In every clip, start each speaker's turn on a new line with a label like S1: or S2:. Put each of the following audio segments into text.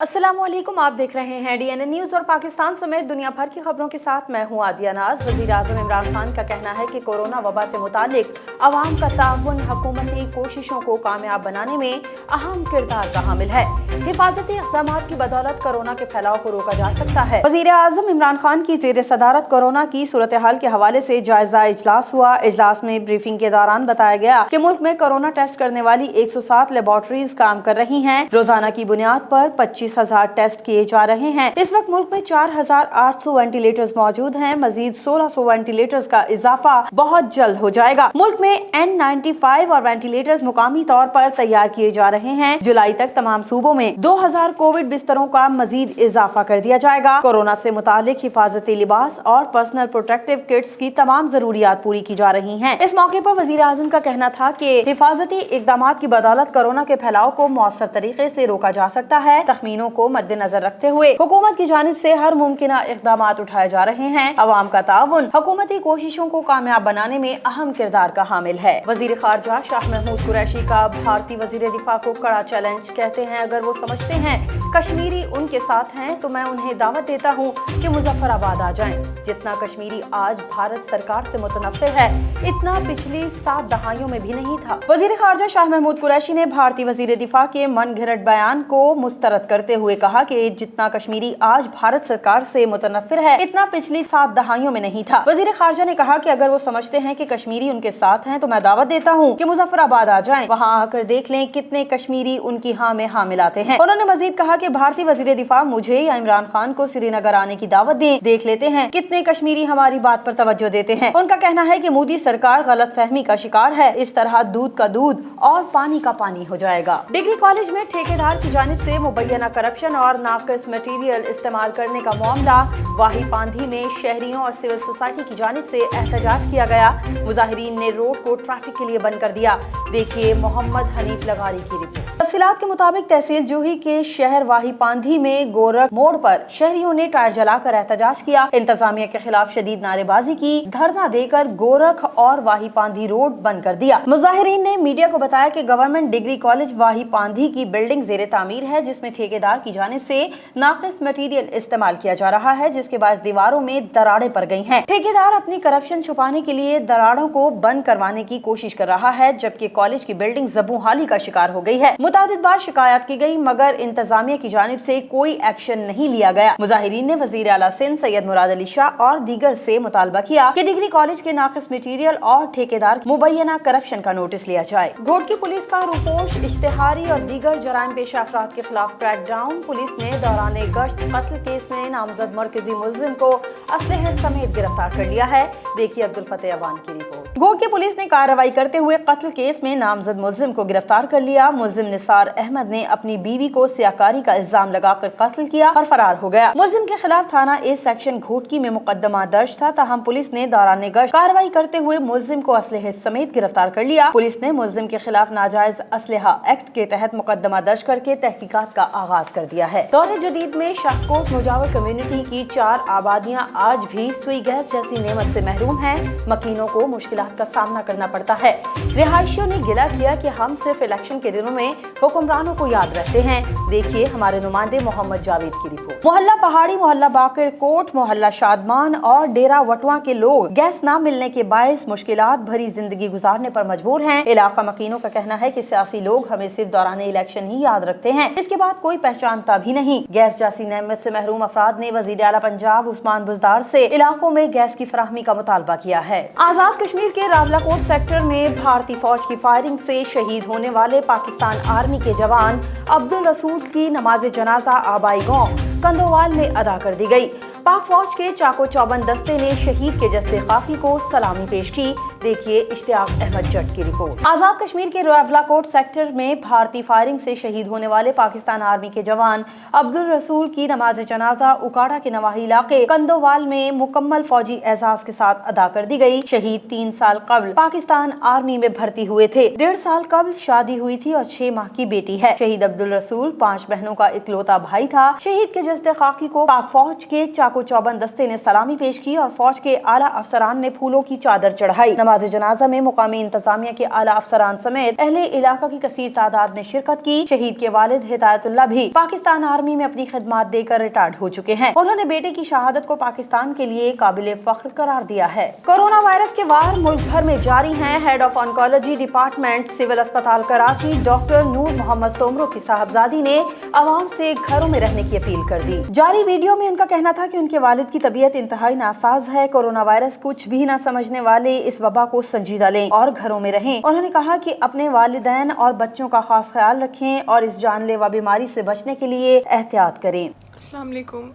S1: अस्सलामुअलैकुम, आप देख रहे हैं DNA न्यूज़ और पाकिस्तान समेत दुनिया भर की खबरों के साथ मैं हूं आदिया नाज। वज़ीर-ए-आज़म इमरान खान का कहना है कि कोरोना वबा से मुतालिक अवाम का ताउन हुकूमती कोशिशों को कामयाब बनाने में अहम किरदार का हामिल है। हिफाजती इक़दामात की बदौलत कोरोना के फैलाव को रोका जा सकता है। वज़ीर-ए-आज़म इमरान खान की ज़ेर सदारत कोरोना की सूरत हाल के हवाले से जायजा इजलास हुआ। इजलास में ब्रीफिंग के दौरान बताया गया कि मुल्क में कोरोना टेस्ट करने वाली 107 लेबॉर्ट्रीज काम कर रही हैं। रोजाना की बुनियाद पर 25,000 टेस्ट किए जा रहे हैं। इस वक्त मुल्क में 4,800 वेंटिलेटर्स मौजूद हैं। मजीद 1,600 वेंटिलेटर्स का इजाफा बहुत जल्द हो जाएगा। मुल्क में N95 और वेंटिलेटर्स मुकामी तौर पर तैयार किए जा रहे हैं। जुलाई तक तमाम सूबों में 2,000 कोविड बिस्तरों का मजीद इजाफा कर दिया जाएगा। कोरोना से मुतालिक हिफाजती लिबास और पर्सनल प्रोटेक्टिव किट्स की तमाम जरूरियात पूरी की जा रही हैं। इस मौके पर वजीर आजम का कहना था कि हिफाजती इक़दामात की बदौलत कोरोना के फैलाव को मौसर तरीके से रोका जा सकता है। तखमीनों को मद्देनजर रखते हुए हुकूमत की जानिब से हर मुमकिन इक़दामात उठाए जा रहे हैं। अवाम का ताउन हुकूमती कोशिशों को कामयाब बनाने में अहम किरदार का हामिल है। वजीर खारजा शाह महमूद कुरैशी का भारतीय वजीर दिफा को कड़ा चैलेंज। कहते हैं अगर वो समझते हैं कश्मीरी उनके साथ हैं तो मैं उन्हें दावत देता हूँ कि मुजफ्फराबाद आ जाएं। जितना कश्मीरी आज भारत सरकार से मुतनफ़िर है इतना पिछली 7 दहाइयों में भी नहीं था। वजीर खारजा शाह महमूद कुरैशी ने भारतीय वजीर दिफा के मन घिरट बयान को मुस्तरद करते हुए कहा कि जितना कश्मीरी आज भारत सरकार से मुतनफ़िर है इतना पिछली 7 दहाइयों में नहीं था। वजीर खारजा ने कहा कि अगर वो समझते हैं कि कश्मीरी उनके साथ हैं तो मैं दावत देता हूँ कि मुजफ्फराबाद आ जाएं। वहाँ आकर देख लें कितने कश्मीरी उनकी हाँ में हाँ मिलाते हैं। उन्होंने मजीद कहा कि भारतीय वजीर दिफा मुझे या इमरान खान को श्रीनगर आने की दावत दें, देख लेते हैं कितने कश्मीरी हमारी बात पर तवज्जो देते हैं। उनका कहना है कि मोदी सरकार गलत फहमी का शिकार है। इस तरह दूध का दूध और पानी का पानी हो जाएगा। डिग्री कॉलेज में ठेकेदार की जानिब से मुबैना करप्शन और नाकिस मटीरियल इस्तेमाल करने का मामला। वाही पांधी में शहरियों और सिविल सोसाइटी की जानिब से एहतजाज किया गया। मुजाहिरीन ने रोड को ट्रैफिक के लिए बंद कर दिया। देखिए मोहम्मद हनीफ लगारी की रिपोर्ट। तफसीलात के मुताबिक तहसील जूही के शहर वाही पांधी में गोरख मोड़ पर शहरियों ने टायर जलाकर एहतजाज किया। इंतजामिया के खिलाफ शदीद नारेबाजी की। धरना देकर गोरख और वाही पांधी रोड बंद कर दिया। मुजाहिरीन ने मीडिया को बताया कि गवर्नमेंट डिग्री कॉलेज वाही पांधी की बिल्डिंग ज़ेरे तामीर है जिसमें ठेकेदार की जानिब से नाकिस मटीरियल इस्तेमाल किया जा रहा है जिसके बाद दीवारों में दरारें पड़ गई हैं। ठेकेदार अपनी करप्शन छुपाने के लिए दरारों को बंद करवाने की कोशिश कर रहा है जबकि कॉलेज की बिल्डिंग ज़बूहाली का शिकार हो गई है। मुतादिद बार शिकायत की गई मगर इंतजामिया की जानिब से कोई एक्शन नहीं लिया गया। मुजाहिरीन ने वजीर आला सिंध सैयद मुराद अली शाह और दीगर से मुतालबा किया कि डिग्री कॉलेज के नाकिस मटीरियल और ठेकेदार मुबैना करप्शन का नोटिस लिया जाए। घोट की पुलिस का रूपोश इश्तिहारी और दीगर जराइम पेशा अफराद के खिलाफ क्रैकडाउन। पुलिस ने दौरान गश्त कत्ल केस में नामजद मरकजी मुलजिम को असलहे समेत गिरफ्तार कर लिया है। देखिए अब्दुल फतेह अवान की रिपोर्ट। घोट की पुलिस ने कार्रवाई करते हुए कत्ल केस में नामजद मुलजिम को गिरफ्तार कर लिया। मुलजिम निसार अहमद ने अपनी बीवी को सियाकारी का इल्जाम लगाकर कत्ल किया और फरार हो गया। मुलजिम के खिलाफ थाना ए सेक्शन घोटकी में मुकदमा दर्ज था। ताहम पुलिस ने दौरान गश्त कार्रवाई करते हुए मुलजिम को असलहे समेत गिरफ्तार कर लिया। पुलिस ने मुलजिम के खिलाफ नाजायज असलहा एक्ट के तहत मुकदमा दर्ज करके तहकीकात का आगाज कर दिया है। दौरे जदीद में शाहकोट मुजावर कम्युनिटी की 4 आबादियां आज भी सुई गैस जैसी नेमत से महरूम हैं। मकीनों को मुश्किलात का सामना करना पड़ता है। रिहायशियों ने गिला किया कि हम सिर्फ इलेक्शन के दिनों में हुक्मरानों को याद रखते हैं। देखिए हमारे नुमाइंदे मोहम्मद जावेद की रिपोर्ट। मोहल्ला पहाड़ी, मोहल्ला बाकर कोट, मोहल्ला शादमान और डेरा वटवा के लोग गैस न मिलने के बायस मुश्किलात भरी जिंदगी गुजारने पर मजबूर हैं। इलाका मकीनों का कहना है कि सियासी लोग हमें सिर्फ दौरान इलेक्शन ही याद रखते हैं, इसके बाद कोई पहचानता भी नहीं। गैस जैसी नेमत से महरूम अफराद ने वजीर आला पंजाब उस्मान बुज़दार से इलाकों में गैस की फराहमी का मुतालबा किया है। आजाद कश्मीर के रावलाकोट सेक्टर में भारतीय फौज की फायरिंग से शहीद होने वाले पाकिस्तान आर्मी के जवान अब्दुल रसूल की नमाज जनाजा आबाई गांव कंदोवाल में अदा कर दी गई। पाक फौज के चाको चौबंद दस्ते ने शहीद के जस्ते खाकी को सलामी पेश की। देखिए इश्तियाक अहमद जट की रिपोर्ट। आजाद कश्मीर के रावलाकोट सेक्टर में भारतीय फायरिंग से शहीद होने वाले पाकिस्तान आर्मी के जवान अब्दुल रसूल की नमाज जनाजा उकाड़ा के नवाही इलाके कंदोवाल में मुकम्मल फौजी एजाज के साथ अदा कर दी गई। शहीद 3 साल कबल पाकिस्तान आर्मी में भर्ती हुए थे। 1.5 साल कबल शादी हुई थी और 6 माह की बेटी है। शहीद अब्दुल रसूल 5 बहनों का इकलौता भाई था। शहीद के जस्ते खाकी को पाक फौज के चाको चौबंद दस्ते ने सलामी पेश की और फौज के आला अफसरान ने फूलों की चादर चढ़ाई। नमाज जनाजा में मुकामी इंतजामिया के आला अफसरान समेत अहले इलाका की कसीर तादाद ने शिरकत की। शहीद के वालिद हिदायतुल्लाह भी पाकिस्तान आर्मी में अपनी खिदमत देकर रिटायर्ड हो चुके हैं। उन्होंने बेटे की शहादत को पाकिस्तान के लिए काबिल फख्र करार दिया है। कोरोना वायरस के वार मुल्क भर में जारी हैं। Head of oncology department civil अस्पताल कराची डॉक्टर नूर मोहम्मद सोमरो की साहबजादी ने आवाम से घरों में रहने की अपील कर दी। जारी वीडियो में उनका कहना था कि उनके वालिद की तबीयत इंतहाई नासाज है। कोरोना वायरस कुछ भी न समझने वाले इस वबा को संजीदा लें और घरों में रहें। उन्होंने कहा कि अपने वालिदैन और बच्चों का खास ख्याल रखें और इस जानलेवा बीमारी से बचने के लिए एहतियात करें।
S2: अस्सलाम वालेकुम,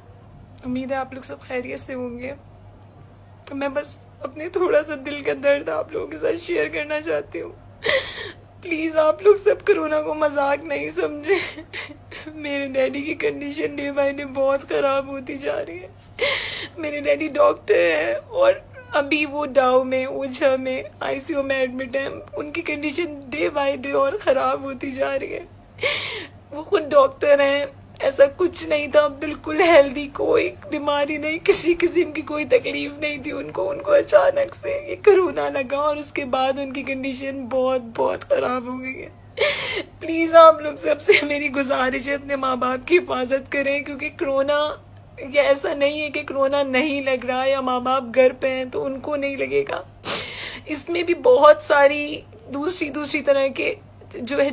S2: उम्मीद है आप लोग सब खैरियत से होंगे। मैं बस अपने थोड़ा सा दिल का दर्द आप लोगों के साथ शेयर करना चाहती हूँ। प्लीज़ आप लोग सब कोरोना को मजाक नहीं समझे। मेरे डैडी की कंडीशन डे बाय डे बहुत ख़राब होती जा रही है। मेरे डैडी डॉक्टर हैं और अभी वो डाउ में ओझा में आईसीयू में एडमिट हैं। उनकी कंडीशन डे बाय डे और ख़राब होती जा रही है। वो खुद डॉक्टर हैं, ऐसा कुछ नहीं था, बिल्कुल हेल्दी, कोई बीमारी नहीं, किसी किस्म की कोई तकलीफ नहीं थी उनको अचानक से ये कोरोना लगा और उसके बाद उनकी कंडीशन बहुत बहुत ख़राब हो गई है। प्लीज़ आप लोग सबसे मेरी गुजारिश है, अपने माँ बाप की हिफाजत करें, क्योंकि कोरोना ये ऐसा नहीं है कि कोरोना नहीं लग रहा या माँ बाप घर पे हैं तो उनको नहीं लगेगा। इसमें भी बहुत सारी दूसरी तरह के जो है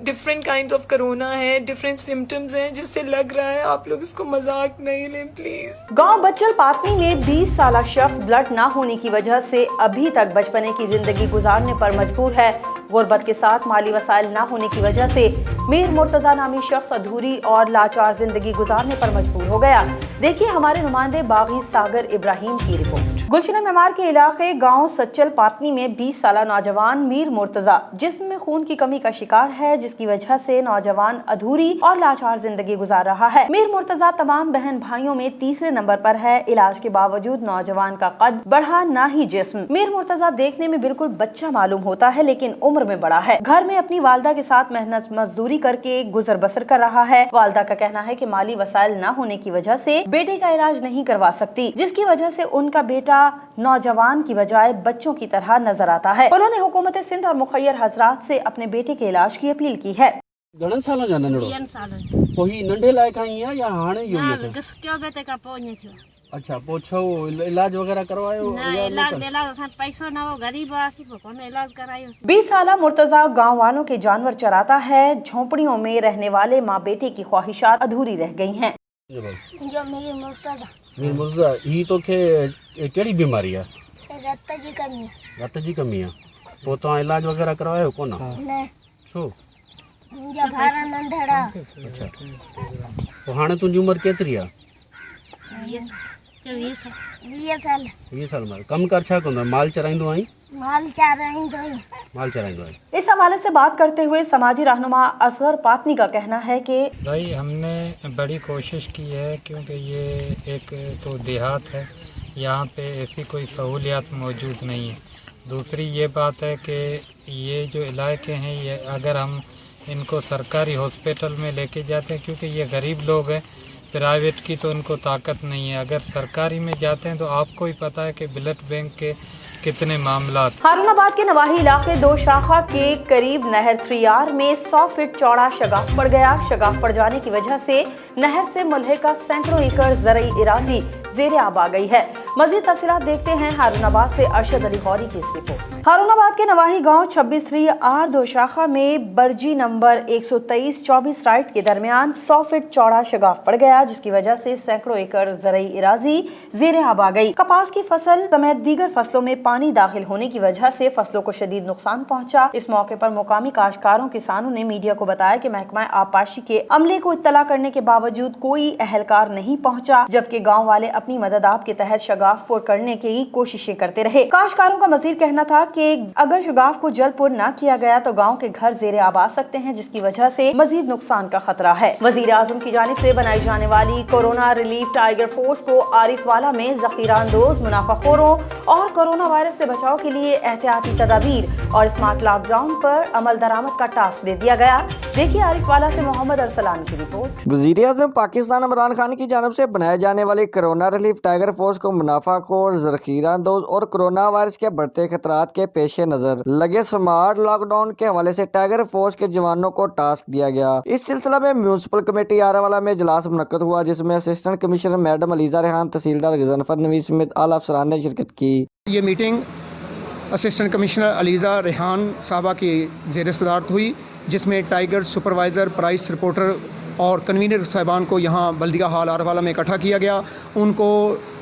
S2: डिफरेंट काइंड ऑफ कोरोना है, डिफरेंट सिम्टम्स हैं जिससे लग रहा है। आप लोग इसको मजाक नहीं लें प्लीज।
S1: गांव बच्चल पातनी में 20 साल शख्स ब्लड ना होने की वजह से अभी तक बचपने की जिंदगी गुजारने पर मजबूर है। गुर्बत के साथ माली वसाइल ना होने की वजह से मीर मुर्तजा नामी शख्स अधूरी और लाचार जिंदगी गुजारने पर मजबूर हो गया। देखिए हमारे नुमाइंदे बागी सागर इब्राहिम की रिपोर्ट। गुलशन मेमार के इलाके गांव सच्चल पातनी में 20 साल नौजवान मीर मुर्तजा जिस्म में खून की कमी का शिकार है, जिसकी वजह से नौजवान अधूरी और लाचार जिंदगी गुजार रहा है। मीर मुर्तजा तमाम बहन भाइयों में तीसरे नंबर पर है। इलाज के बावजूद नौजवान का कद बढ़ा ना ही जिस्म। मीर मुर्तजा देखने में बिल्कुल बच्चा मालूम होता है लेकिन उम्र में बड़ा है। घर में अपनी वालदा के साथ मेहनत मजदूरी करके गुजर बसर कर रहा है। वालदा का कहना है कि माली वसाइल न होने की वजह से बेटे का इलाज नहीं करवा सकती, जिसकी वजह से उनका बेटा नौजवान की बजाय बच्चों की तरह नजर आता है। उन्होंने हुकूमत सिंध और मुखैर हजरात से अपने बेटे के इलाज की अपील की है।
S3: घणन साल जा नंढड़ो कोई नंढे लायक आई है या हाणे यो
S4: ना किसको बेटे का पोने थियो।
S3: अच्छा पोछो इलाज वगैरह करवायो
S4: ना इलाज असन पैसो ना हो, गरीब आसी को कोने इलाज करायो।
S1: 20 साल मुर्तजा गांव वालों के जानवर चराता है। झोंपड़ियों में रहने वाले माँ बेटे की ख्वाहिशात अधूरी रह गई हैं।
S4: जो
S3: मीर मुर्तजा ही तो के केड़ी बीमारी है?
S4: रक्त की कमी
S3: रत जी कमी है। पो तो इलाज वगैरह करवायो कोना?
S4: ने
S3: छो
S4: मुंजा भारा नंढड़ा।
S3: अच्छा तो हाणे तुंजी उम्र केतरी है?
S4: 20 साल।
S3: 20 साल में कम कर छा कोंदा? माल चराइंदो आई?
S4: माल चराइंदो।
S1: इस हवाले से बात करते हुए समाजी रहनुमा असगर पातनी का कहना है कि
S5: भाई हमने बड़ी कोशिश की है, क्योंकि ये एक तो देहात है, यहाँ पे ऐसी कोई सहूलियात मौजूद नहीं है। दूसरी ये बात है कि ये जो इलाके हैं ये अगर हम इनको सरकारी हॉस्पिटल में लेके जाते हैं, क्योंकि ये गरीब लोग हैं, प्राइवेट की तो उनको ताकत नहीं है। अगर सरकारी में जाते हैं तो आपको ही पता है कि ब्लड बैंक के कितने मामला।
S1: हारूनाबाद के नवाही इलाके दो शाखा के करीब नहर थ्रियार में 100 फीट चौड़ा शगाफ पड़ गया। शगाफ पड़ जाने की वजह से नहर से मुल्हिका सैकड़ों एकड़ ज़रई इराजी ज़ेरे आब आ गई है। मज़ीद तफसीलात देखते हैं हारूनाबाद से अरशद अली गौरी की इस रिपोर्ट। हारूनाबाद के नवाही गांव 26-3 दो शाखा में बर्जी नंबर 123-24 राइट के दरमियान 100 फीट चौड़ा शगाफ पड़ गया, जिसकी वजह से सैकड़ों एकड़ ज़रई इराजी ज़ेरे आब आ गई। कपास की फसल समेत दीगर फसलों में पानी दाखिल होने की वजह से फसलों को शदीद नुकसान पहुंचा। इस मौके पर मुकामी काश्तकारों किसानों ने मीडिया को बताया कि महकमा आबपाशी के अमले को इत्तला करने के बावजूद कोई अहलकार नहीं पहुंचा, जबकि गाँव वाले अपनी मदद आप के तहत शगाफ पुर करने की कोशिशें करते रहे। काश्तकारों का मजीद कहना था कि अगर शगाफ को जल्द पुर न किया गया तो गांव के घर ज़ेरे आब आ सकते हैं, जिसकी वजह से मजीद नुकसान का खतरा है। वजीर आजम की जानिब से बनाई जाने वाली कोरोना रिलीफ टाइगर फोर्स को आरिफ वाला में ज़ख़ीरा अंदोज मुनाफाखोरों और कोरोना वायरस से बचाव के लिए एहतियाती तदाबीर और स्मार्ट लॉकडाउन पर अमल दरामद का टास्क दे दिया गया। देखिए आरिफ वाला से मोहम्मद अरसलान की रिपोर्ट।
S6: वज़ीर आज़म पाकिस्तान इमरान खान की जानिब से बनाए जाने वाले कोरोना रिलीफ टाइगर फोर्स को منافع خور، ذخیرہ اندوز اور کورونا وائرس کے بڑھتے خطرات کے پیش نظر لگے سمارٹ لاک ڈاؤن کے حوالے سے ٹائیگر فورس کے جوانوں کو ٹاسک دیا گیا۔ اس سلسلہ میں میونسپل کمیٹی آراولہ میں اجلاس منعقد ہوا، جس میں assistant commissioner madam Aliza Rehan, تحصیلدار غضنفر نوید سمیت اعلیٰ افسران نے شرکت کی۔
S7: یہ meeting assistant commissioner Aliza Rehan صاحبہ کی زیر صدارت ہوئی، جس میں ٹائیگر سپروائزر، پرائس رپورٹر اور کنوینر صاحبان کو یہاں بلدیہ ہال آراولہ میں اکٹھا کیا گیا۔ ان کو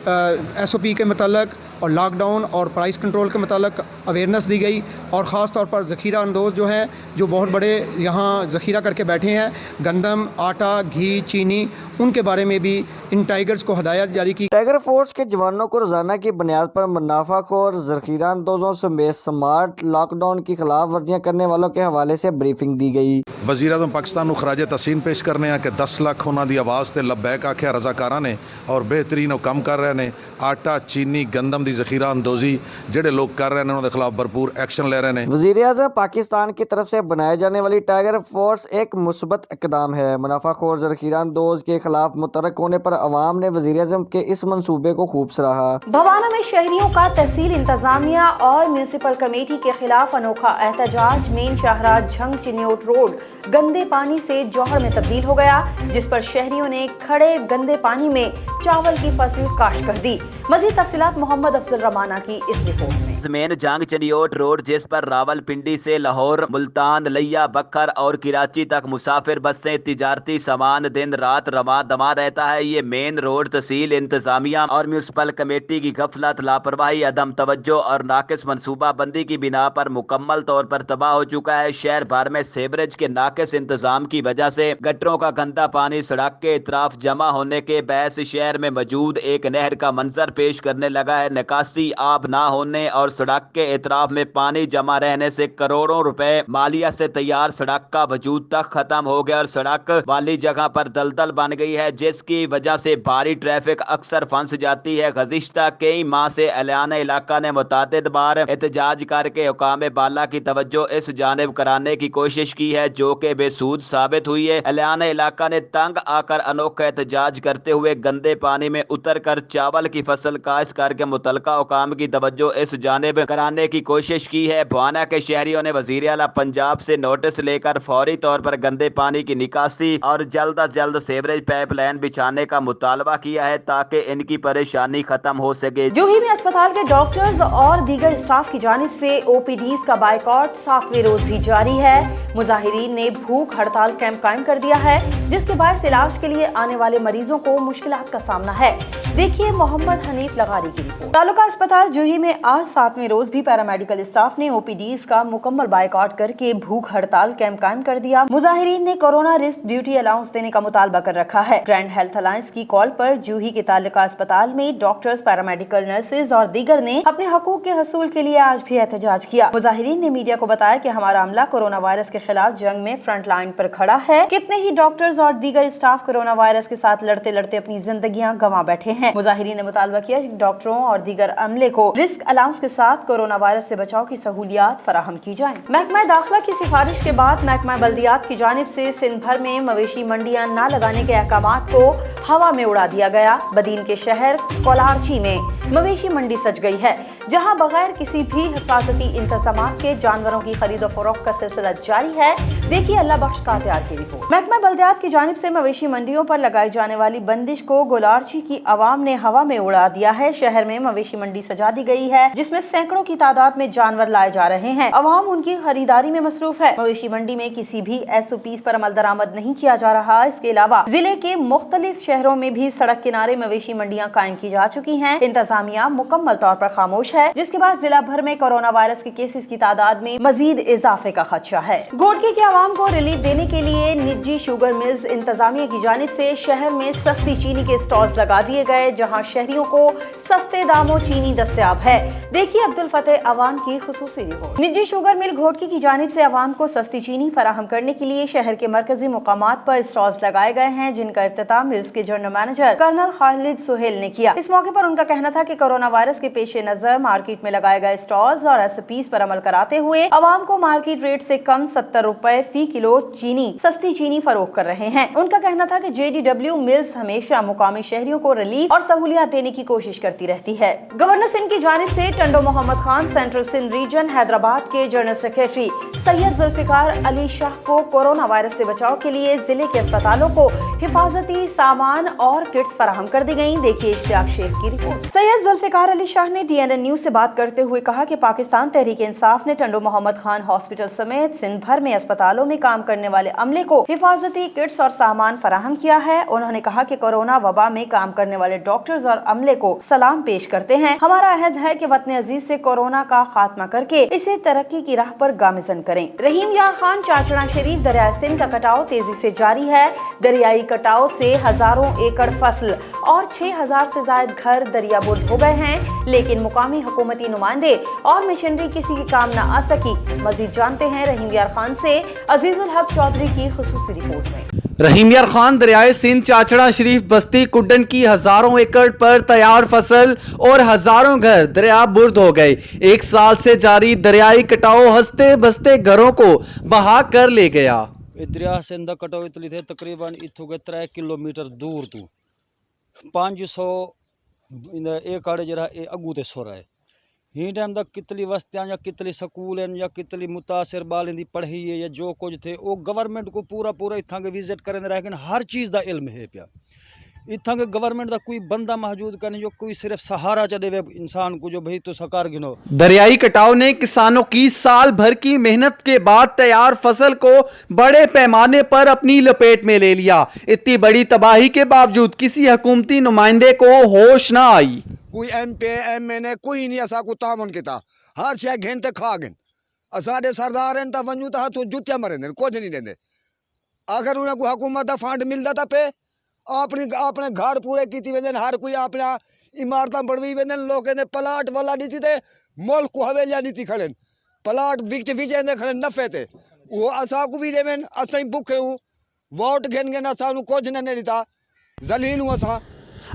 S7: ایس او پی کے متعلق اور لاک ڈاؤن اور پرائس کنٹرول کے متعلق اویئرنیس دی گئی، اور خاص طور پر ذخیرہ اندوز جو ہیں، جو بہت بڑے یہاں ذخیرہ کر کے بیٹھے ہیں، گندم، آٹا، گھی، چینی، ان کے بارے میں بھی ان ٹائیگرز کو ہدایت جاری کی۔
S6: ٹائیگر فورس کے جوانوں کو روزانہ کی بنیاد پر منافع خور، ذخیرہ اندوزوں سمیت سمارٹ لاک ڈاؤن کی خلاف ورزیاں کرنے والوں کے حوالے سے بریفنگ دی گئی۔
S8: وزیر اعظم پاکستان کو خراج تحسین پیش کرنے کہ 10 لاکھ انہوں دی آواز تے لبیک آکھیا رضاکاراں نے، اور بہترین کم کر رہے ہیں۔ آٹا، چینی، گندم دی ذخیرہ اندوزی جڑے لوگ کر رہے ہیں، انہوں کے خلاف بھرپور ایکشن لے رہے ہیں۔
S6: وزیر اعظم پاکستان کی طرف سے بنائے جانے والی ٹائیگر فورس ایک مثبت اقدام ہے۔ منافع خور ذخیرہ اندوز کے خلاف متحرک ہونے پر عوام نے وزیر اعظم کے اس منصوبے کو خوب سراہا۔
S1: بھوانہ میں شہریوں کا تحصیل انتظامیہ اور میونسپل کمیٹی کے خلاف انوکھا احتجاج۔ مین شاہراہ جھنگ چنیوٹ روڈ گندے پانی سے جوہر میں تبدیل ہو گیا، جس پر شہریوں نے کھڑے گندے پانی میں چاول کی فصل کاشت کر دی۔ مزید تفصیلات محمد افضل رمانہ کی اس رپورٹ میں۔
S9: مین جھنگ چنیوٹ روڈ، جس پر راول پنڈی سے لاہور، ملتان، لیا، بکھر اور کراچی تک مسافر بسیں، تجارتی سامان دن رات رواں دواں رہتا ہے، یہ مین روڈ تحصیل انتظامیہ اور میونسپل کمیٹی کی غفلت، لاپرواہی، عدم توجہ اور ناقص منصوبہ بندی کی بنا پر مکمل طور پر تباہ ہو چکا ہے۔ شہر بھر میں سیوریج کے ناقص انتظام کی وجہ سے گٹروں کا گندا پانی سڑک کے اطراف جمع ہونے کے باعث شہر میں موجود ایک نہر کا منظر پیش کرنے لگا ہے۔ نکاسی آب نہ ہونے اور سڑک کے اطراف میں پانی جمع رہنے سے کروڑوں روپے مالیہ سے تیار سڑک کا وجود تک ختم ہو گیا اور سڑک والی جگہ پر دلدل بن گئی ہے، جس کی وجہ سے بھاری ٹریفک اکثر پھنس جاتی ہے۔ گزشتہ کئی ماہ سے اعلان علاقہ نے متعدد بار احتجاج کر کے حکام بالا کی توجہ اس جانب کرانے کی کوشش کی ہے، جو کہ بے سود ثابت ہوئی ہے۔ اعلان علاقہ نے تنگ آ کر انوکھا احتجاج کرتے ہوئے گندے پانی میں اتر کر چاول کی فصل کاشت کر کے متعلقہ حکام کی توجہ اس جانب کرانے کی کوشش کی ہے۔ بھوانہ کے شہریوں نے وزیر اعلیٰ پنجاب سے نوٹس لے کر فوری طور پر گندے پانی کی نکاسی اور جلد از جلد سیوریج پائپ لائن بچھانے کا مطالبہ کیا ہے، تاکہ ان کی پریشانی ختم ہو سکے۔
S1: جوہی میں اسپتال کے ڈاکٹرز اور دیگر اسٹاف کی جانب سے او پی ڈیز کا بائیکاٹ 7ویں روز بھی جاری ہے۔ مظاہرین نے بھوک ہڑتال کیمپ قائم کر دیا ہے، جس کے باعث علاج کے لیے آنے والے مریضوں کو مشکلات کا سامنا ہے۔ دیکھیے محمد حنیف لغاری کی رپورٹ۔ تعلقہ اسپتال جوہی میں آج 7ویں روز بھی پیرامیڈیکل اسٹاف نے او پی ڈیز کا مکمل بائیکاٹ کر کے بھوک ہڑتال کیمپ قائم کر دیا۔ مظاہرین نے کورونا رسک ڈیوٹی الاؤنس دینے کا مطالبہ کر رکھا ہے۔ گرینڈ ہیلتھ الائنس کی کال پر جوہی کے تعلقہ اسپتال میں ڈاکٹرز، پیرامیڈیکل نرسز اور دیگر نے اپنے حقوق کے حصول کے لیے آج بھی احتجاج کیا۔ مظاہرین نے میڈیا کو بتایا کہ ہمارا عملہ کورونا وائرس کے خلاف جنگ میں فرنٹ لائن پر کھڑا ہے۔ کتنے ہی ڈاکٹرز اور دیگر اسٹاف کورونا وائرس کے ساتھ لڑتے لڑتے اپنی زندگیاں گنوا بیٹھے ہیں۔ مظاہرین نے مطالبہ کیا کہ ڈاکٹروں اور دیگر عملے کو رسک الاؤنس کے ساتھ کورونا وائرس سے بچاؤ کی سہولیات فراہم کی جائیں۔ محکمہ داخلہ کی سفارش کے بعد محکمہ بلدیات کی جانب سے سندھ بھر میں مویشی منڈیاں نہ لگانے کے احکامات کو ہوا میں اڑا دیا گیا۔ بدین کے شہر کولارچی میں مویشی منڈی سج گئی ہے، جہاں بغیر کسی بھی حفاظتی انتظامات کے جانوروں کی خرید و فروخت کا سلسلہ جاری ہے۔ دیکھیے اللہ بخش کاتیار کی رپورٹ۔ محکمہ بلدیات کی جانب سے مویشی منڈیوں پر لگائی جانے والی بندش کو گولارچی کی عوام نے ہوا میں اڑا دیا ہے۔ شہر میں مویشی منڈی سجا دی گئی ہے، جس میں سینکڑوں کی تعداد میں جانور لائے جا رہے ہیں۔ عوام ان کی خریداری میں مصروف ہے۔ مویشی منڈی میں کسی بھی ایس او پیز پر عمل درآمد نہیں کیا جا رہا۔ اس کے علاوہ ضلع کے مختلف شہروں میں بھی سڑک کنارے مویشی منڈیاں قائم کی جا چکی ہیں۔ انتظامیہ مکمل طور پر خاموش ہے، جس کے بعد ضلع بھر میں کورونا وائرس کے کیسز کی تعداد میں مزید اضافے کا خدشہ ہے۔ گھوٹکی کے عوام کو ریلیف دینے کے لیے نجی شوگر ملز انتظامیہ کی جانب سے شہر میں سستی چینی کے اسٹالز لگا دیے گئے، جہاں شہریوں کو سستے داموں چینی دستیاب ہے۔ دیکھیے عبدالفتح عوان کی خصوصی رپورٹ۔ نجی شوگر مل گھوٹکی کی جانب سے عوام کو سستی چینی فراہم کرنے کے لیے شہر کے مرکزی مقامات پر اسٹالز لگائے گئے ہیں، جن کا افتتاح ملز کے جنرل مینیجر کرنل خالد سہیل نے کیا۔ اس موقع پر ان کا کہنا تھا کہ कि कोरोना वायरस के पेश नजर मार्केट में लगाए गए स्टॉल्स और SOPs पर अमल कराते हुए आवाम को मार्केट रेट से कम 70 रुपए फी किलो सस्ती चीनी फरोख्त कर रहे हैं। उनका कहना था कि JDW मिल्स हमेशा मुकामी शहरियों को रिलीफ और सहूलियत देने की कोशिश करती रहती है। गवर्नर सिंध की जानिब से टंडो मोहम्मद खान सेंट्रल सिंध रीजन हैदराबाद के जनरल सेक्रेटरी सैयद जुल्फिकार अली शाह को कोरोना वायरस से बचाव के लिए जिले के अस्पतालों को हिफाजती सामान और किट्स फराहम कर दी गयी। देखिए इश्तियाक शेख की रिपोर्ट। सैयद जुल्फिकार अली शाह ने DNN न्यूज से बात करते हुए कहा कि पाकिस्तान तहरीक इंसाफ ने टंडो मोहम्मद खान हॉस्पिटल समेत सिंध भर में अस्पतालों में काम करने वाले अमले को हिफाजती किट्स और सामान फराहम किया है। उन्होंने कहा कि कोरोना वबा में काम करने वाले डॉक्टर्स और अमले को सलाम पेश करते हैं। हमारा अहद है कि वतन अजीज से कोरोना का खात्मा करके इसे तरक्की की राह पर गामजन करें। रहीम यार खान चाचड़ा शरीफ दरिया सिंध का कटाव तेजी से जारी है। दरियाई कटाव से हजारों एकड़ फसल और 6000 से ज्यादा घर दरियाबुर्द हो गए हैं, लेकिन मुकामी हुकूमती नुमाइंदे और मिशनरी किसी की काम न आ सकी। मजीद जानते हैं रहीम यार खान से अजीजुल हक चौधरी की खुसूसी रिपोर्ट में।
S3: रहीम यार खान दरियाए सिंध चाचड़ा शरीफ बस्ती कुड्डन की हजारों एकड़ पर तैयार फसल और हजारों घर दरिया बुर्द हो गए। एक साल से जारी दरियाई कटाव हंसते बसते घरों को बहा कर ले गया। दरिया सिंध कटाव इतनी थे तकरीबन इथों के 3 किलोमीटर दूर तू 500 एकड़ जरा अगू ते सोरा है। ही टाइम तक कितनी बस्तियाँ या कितनी स्कूल या कितनी मुतासिर बाल की पढ़ाई है या जो कुछ थे वो गवर्नमेंट को पूरा इतना के विजिट करें लेकिन हर चीज़ का इल्म है पिया। इतना के गवर्नमेंट का कोई बंदा मौजूद का नहीं जो कोई सिर्फ सहारा चले वे इंसान को जो भाई तो सरकार गिनो। दरियाई कटाव ने किसानों की साल भर की मेहनत के बाद तैयार फसल को बड़े पैमाने पर अपनी लपेट में ले लिया। इतनी बड़ी तबाही के बावजूद किसी हुकूमती नुमाइंदे को होश न आई।
S10: कोई MP MNA कोई नहीं असा को तामन किता। हर शे घेन ते खा गन असाडे सरदार हैं ता वंजू ता हाथ जुत्या मरे कुछ नहीं देंदे। अगर उन्हें को हुकूमत दा फंड मिलता था पे अपने घर पूरे की वेंदन हर कोई अपना इमारत बढ़वी वेंदन। लोग ने प्लाट वाला दी थे मुल्क को हवेलियां दी खड़े प्लाट विच ने खड़े नफे थे वो असा को भी देवें। असाई भूखे हूँ वोट घेन घेन असा कुछ नहीं दिता जलील हूँ असा।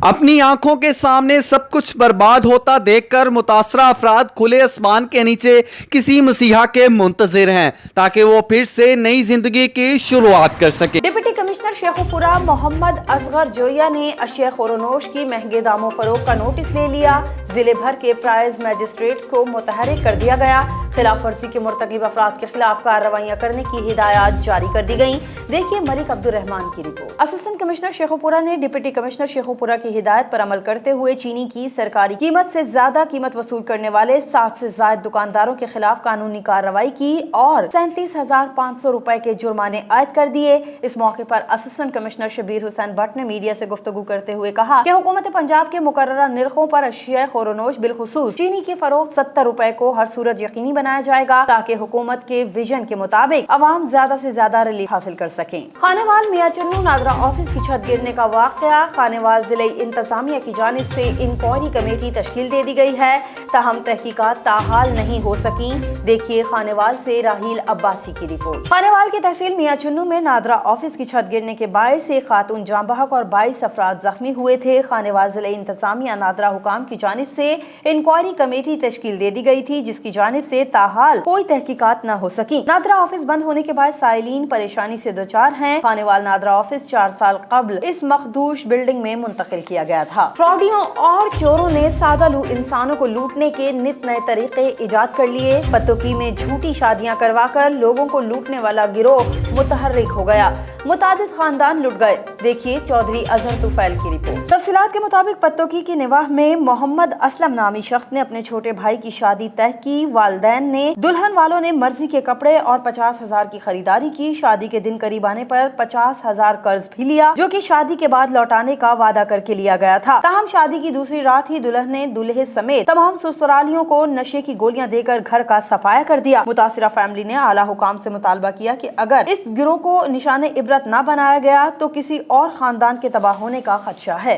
S3: अपनी आंखों के सामने सब कुछ बर्बाद होता देखकर मुतासरा अफराद खुले आसमान के नीचे किसी मसीहा के मुंतजिर हैं ताकि वो फिर से नई जिंदगी की शुरुआत कर सके।
S1: डिप्टी कमिश्नर शेखुपुरा मोहम्मद असगर जोया ने अशिया खोरोनोश की महंगे दामों फरोख्त का नोटिस ले लिया। जिले भर के प्राइज मैजिस्ट्रेट्स को मुतहरिक कर दिया गया। खिलाफ वर्जी के मुर्तकिब अफराद के खिलाफ कार्रवाइयां करने की हिदायत जारी कर दी गई। देखिए मलिक अब्दुल रहमान की रिपोर्ट। असिस्टेंट कमिश्नर शेखुपुरा ने डिप्टी कमिश्नर शेखुपुरा की हिदायत पर अमल करते हुए चीनी की सरकारी कीमत से ज्यादा कीमत वसूल करने वाले 7 से ज्यादा दुकानदारों के खिलाफ कानूनी कार्रवाई की और 37,500 रुपए के जुर्माने आयद कर दिए। इस मौके पर असिस्टेंट कमिश्नर शबीर हुसैन भट्ट ने मीडिया से गुफ्तगू करते हुए कहा कि हुकूमत पंजाब के मुकर्ररा निर्खों पर अशिया खोरोनोश बिलखुसूस चीनी की फरोख्त 70 रुपए को हर सूरत यकीनी बनाया जाएगा ताकि हुकूमत के विजन के मुताबिक अवाम ज्यादा से ज्यादा रिलीफ हासिल कर सकें। खानेवाल मियां चन्नू नागरा ऑफिस की छत गिरने का वाकया। खानेवाल जिले इंतजामिया की जानिब से इंक्वायरी कमेटी तश्कील दे दी गई है, ताहम तहकीकात ताहाल नहीं हो सकी। देखिए खानेवाल से राहील अब्बासी की रिपोर्ट। खानेवाल की तहसील मियां चन्नू में नादरा ऑफिस की छत गिरने के बायस एक खातून जाँ बहक और 22 अफराद जख्मी हुए थे। खानेवाल जिले इंतजामिया नादरा हुकाम की जानिब से इंक्वायरी कमेटी तश्कील दे दी गई थी, जिसकी जानिब से ताहाल कोई तहकीकात न हो सकी। नादरा ऑफिस बंद होने के बाद साइलिन परेशानी से दो-चार हैं। खानेवाल नादरा ऑफिस 4 साल कबल इस मखदूश बिल्डिंग में मुंतकिल किया गया था। फ्रॉडियों और चोरों ने सादा इंसानों को लूटने के नित नए तरीके इजाद कर लिए। पतोकी में झूठी शादियां करवाकर लोगों को लूटने वाला गिरोह मुतहर्रिक हो गया। मुतादिद खानदान लुट गए। देखिए चौधरी अजहर तुफैल की रिपोर्ट। तफसीलात के मुताबिक पत्तोकी की निवाह में मोहम्मद असलम नामी शख्स ने अपने छोटे भाई की शादी तय की। वालिदैन ने दुल्हन वालों ने मर्जी के कपड़े और 50,000 की खरीदारी की। शादी के दिन करीब आने पर 50,000 कर्ज भी लिया, जो कि शादी के बाद लौटाने का वादा करके लिया गया था। ताहम शादी की दूसरी रात ही दुल्हन ने दूल्हे समेत तमाम ससुरालियों को नशे की गोलियां देकर घर का सफाया कर दिया। मुतासिरा फैमिली ने आला हुकाम से मुतालबा किया कि अगर इस गिरोह को निशाने इबरत न बनाया गया तो किसी और खानदान के तबाह होने का खदशा है।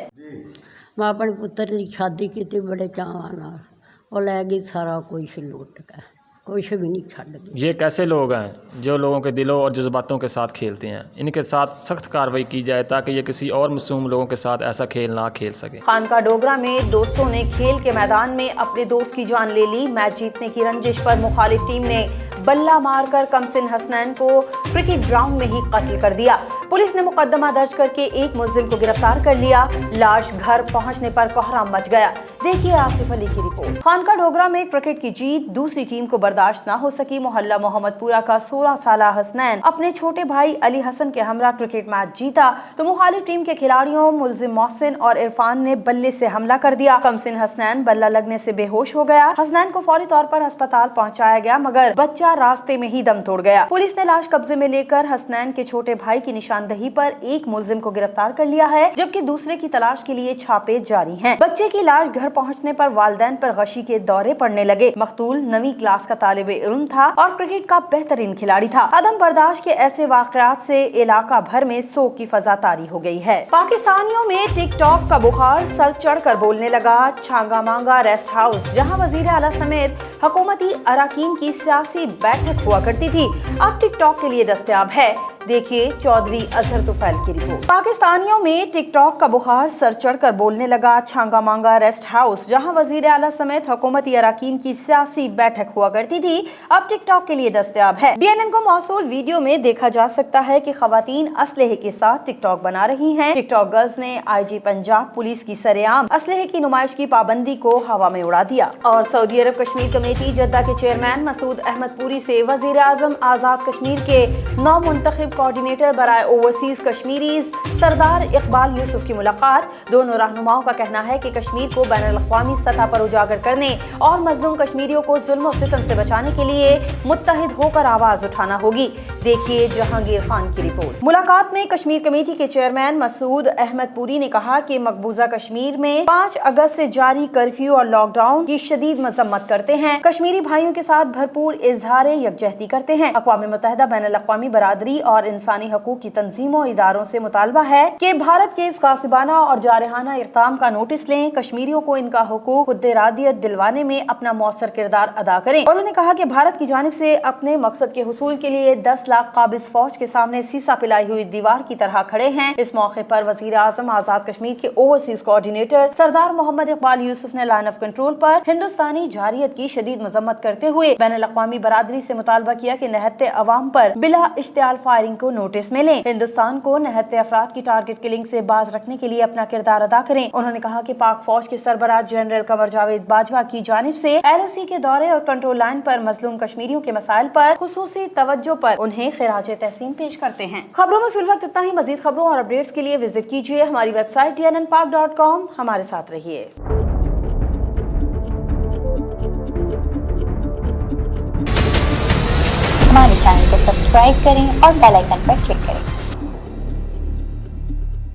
S11: मैं अपने पुत्र की शादी की थी बड़े चावां नाल, ਉਹ ਲੈ ਗਈ ਸਾਰਾ ਕੁਝ ਲੁੱਟ ਕੇ।
S4: कुछ भी नहीं छड़ दी।
S11: ये कैसे लोग हैं जो लोगों के दिलों और जज्बातों के साथ खेलते हैं? इनके साथ सख्त कार्रवाई की जाए ताकि ये किसी और मासूम लोगों के साथ ऐसा खेल ना खेल सके।
S1: खानका डोगरा में दोस्तों ने खेल के मैदान में अपने दोस्त की जान ले ली। मैच जीतने की रंजिश पर मुखालिफ टीम ने बल्ला मारकर कमसिन हसनैन को क्रिकेट ग्राउंड में ही कत्ल कर दिया। पुलिस ने मुकदमा दर्ज करके एक मुलजिम को गिरफ्तार कर लिया। लाश घर पहुंचने पर कोहराम मच गया। देखिए आसिफ अली की रिपोर्ट। खानका डोगरा में क्रिकेट की जीत दूसरी टीम को बर्दाश्त न हो सकी। मोहल्ला मोहम्मदपुरा का 16 साला हसनैन अपने छोटे भाई अली हसन के हमरा क्रिकेट मैच जीता तो मुखालिफ टीम के खिलाड़ियों मुलजिम मोहसिन और इरफान ने बल्ले से हमला कर दिया। कमसिन हसनैन बल्ला लगने से बेहोश हो गया। हसनैन को फौरी तौर पर अस्पताल पहुंचाया गया मगर बच्चा रास्ते में ही दम तोड़ गया। पुलिस ने लाश कब्जे में लेकर हसनैन के छोटे भाई की निशानदही पर एक मुलजिम को गिरफ्तार कर लिया है जबकि दूसरे की तलाश के लिए छापे जारी हैं। बच्चे की लाश घर पहुंचने पर वालिदैन पर गशी के दौरे पड़ने लगे। मकतूल 9वीं क्लास का तालिबे इल्म था और क्रिकेट का बेहतरीन खिलाड़ी था। अदम बर्दाश्त के ऐसे वाकयात से इलाका भर में सोग की फजा तारी हो गई है। पाकिस्तानियों में टिकटॉक का बुखार सर चढ़ कर बोलने लगा। छांगा मांगा रेस्ट हाउस जहां वजीर आला समेत हुकूमती अराकीन की सियासी बैठक हुआ करती थी अब टिकटॉक के लिए दस्तयाब है। देखिए चौधरी अजहर तुफैल की रिपोर्ट। पाकिस्तानियों में टिकटॉक का बुखार सर चढ़कर बोलने लगा। छांगा मांगा रेस्ट हाउस जहां वजीर आला समेत हुकूमती अराकीन की सियासी बैठक हुआ करती थी अब टिकटॉक के लिए दस्तयाब है। DNN को मौसूल वीडियो में देखा जा सकता है कि खवातीन असलहे के साथ टिकटॉक बना रही हैं। टिकटॉक गर्ल्स ने IG पंजाब पुलिस की सरेआम असलहे की नुमाइश की पाबंदी को हवा में उड़ा दिया। और सऊदी अरब कश्मीर कमेटी जद्दा के चेयरमैन मसूद अहमद पूरी से वजीर आजम आजाद कश्मीर के नौ मुंतखब कोऑर्डिनेटर बराए ओवरसीज कश्मीरीज सरदार इकबाल यूसुफ की मुलाकात। दोनों रहनुमाओं का कहना है कि कश्मीर को बैनुल-अक़वामी सतह पर उजागर करने और मजलूम कश्मीरियों को जुल्म और सितम से बचाने के लिए मुत्तहिद होकर आवाज उठाना होगी। देखिए जहांगीर खान की रिपोर्ट। मुलाकात में कश्मीर कमेटी के चेयरमैन मसूद अहमद पूरी ने कहा कि मकबूजा कश्मीर में 5 अगस्त से जारी कर्फ्यू और लॉकडाउन की शदीद मजम्मत करते हैं। कश्मीरी भाइयों के साथ भरपूर इजहार यकजहती करते हैं। अक़वाम मुत्तहिदा बैनुल-अक़वामी बरादरी और इंसानी हकूक की तंजीमों और इदारों से मुतालबा है कि भारत के इस गासिबाना और जारहाना इक़दाम का नोटिस लें। कश्मीरियों को इनका हुकूक खुद-ए-इरादियत दिलवाने में अपना मौसर किरदार अदा करें। उन्होंने कहा कि भारत की जानिब से अपने मकसद के हुसूल के लिए 10 लाख काबिज फौज के सामने सीसा पिलाई हुई दीवार की तरह खड़े हैं। इस मौके पर वजीर आजम आजाद कश्मीर के ओवरसीज कोऑर्डिनेटर सरदार मोहम्मद इकबाल यूसुफ ने लाइन ऑफ कंट्रोल पर हिंदुस्तानी जारियत की शदीद मजम्मत करते हुए बैनुल-अक़वामी बरादरी से मुतालबा किया कि निहत्ते अवाम पर बिला इश्तियाल फायरिंग को नोटिस में लें। हिंदुस्तान को निहत्ते अफराद की टारगेट किलिंग से बाज रखने के लिए अपना किरदार अदा करें। उन्होंने कहा कि पाक फौज के सरबराह जनरल कमर जावेद बाजवा की जानिब से LOC के दौरे और कंट्रोल लाइन पर मजलूम कश्मीरियों के मसाइल पर खुसूसी तवज्जो पर उन्हें खिराज तहसीन पेश करते हैं। खबरों में फिलहाल इतना ही। मजीद खबरों और अपडेट्स के लिए विजिट कीजिए हमारी वेबसाइट dnnpak.com। हमारे साथ रहिए।
S12: हमारे चैनल को सब्सक्राइब करें और बेल आइकन पर क्लिक करें।